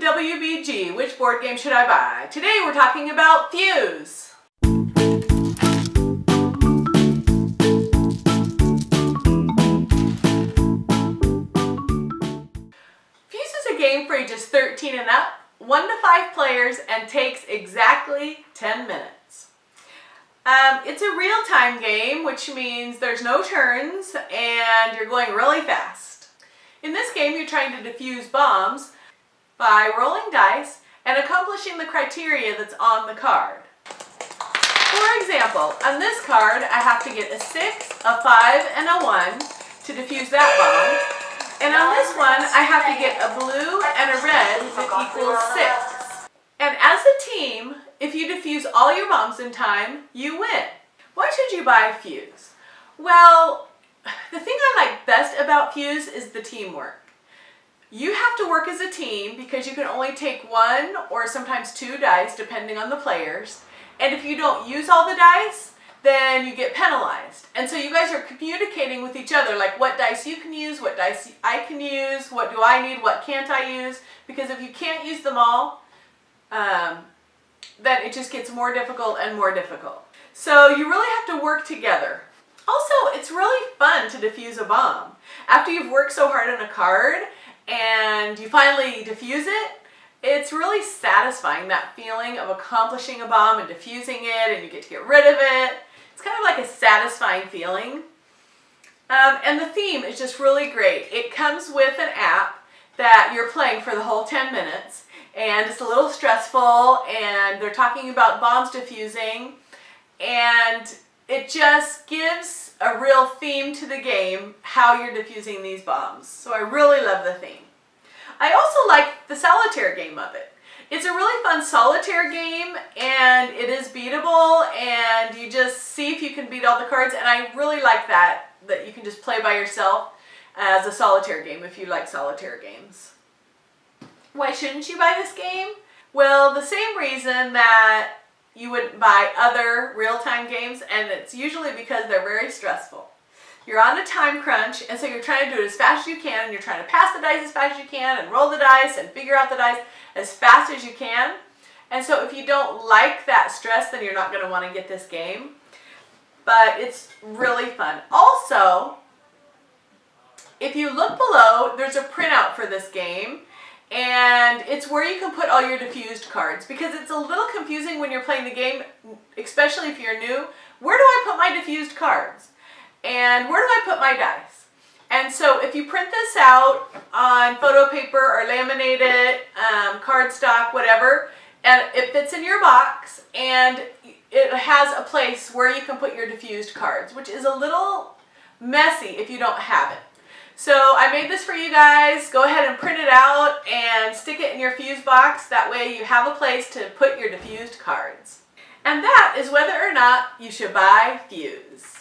WBG, which board game should I buy? Today we're talking about Fuse. Fuse is a game for ages 13 and up, 1 to 5 players, and takes exactly 10 minutes. It's a real-time game, which means there's no turns and you're going really fast. In this game, you're trying to defuse bombs by rolling dice and accomplishing the criteria that's on the card. For example, on this card, I have to get a 6, a 5, and a 1 to defuse that bomb. And on this one, I have to get a blue and a red that equals 6. And as a team, if you defuse all your bombs in time, you win. Why should you buy Fuse? Well, the thing I like best about Fuse is the teamwork. You have to work as a team because you can only take 1 or sometimes 2 dice depending on the players. And if you don't use all the dice, then you get penalized. And so you guys are communicating with each other, like what dice you can use, what dice I can use, what do I need, what can't I use. Because if you can't use them all, then it just gets more difficult and more difficult. So you really have to work together. Also, it's really fun to defuse a bomb. After you've worked so hard on a card and you finally defuse it, it's really satisfying, that feeling of accomplishing a bomb and defusing it, and you get to get rid of it. It's kind of like a satisfying feeling. And the theme is just really great. It comes with an app that you're playing for the whole 10 minutes, and it's a little stressful, and they're talking about bombs defusing, and it just gives a real theme to the game, how you're defusing these bombs. So I really love the theme. I also like the solitaire game of it. It's a really fun solitaire game, and it is beatable, and you just see if you can beat all the cards, and I really like that you can just play by yourself as a solitaire game if you like solitaire games. Why shouldn't you buy this game? Well, the same reason that you wouldn't buy other real-time games, and it's usually because they're very stressful. You're on a time crunch, and so you're trying to do it as fast as you can, and you're trying to pass the dice as fast as you can, and roll the dice, and figure out the dice as fast as you can. And so if you don't like that stress, then you're not going to want to get this game. But it's really fun. Also, if you look below, there's a printout for this game, and it's where you can put all your diffused cards, because it's a little confusing when you're playing the game, especially if you're new. Where do I put my diffused cards? And where do I put my dice? And so if you print this out on photo paper or laminate it, cardstock, whatever, and it fits in your box, and it has a place where you can put your diffused cards, which is a little messy if you don't have it. So I made this for you guys. Go ahead and print it out and stick it in your Fuse box. That way you have a place to put your diffused cards. And that is whether or not you should buy Fuse.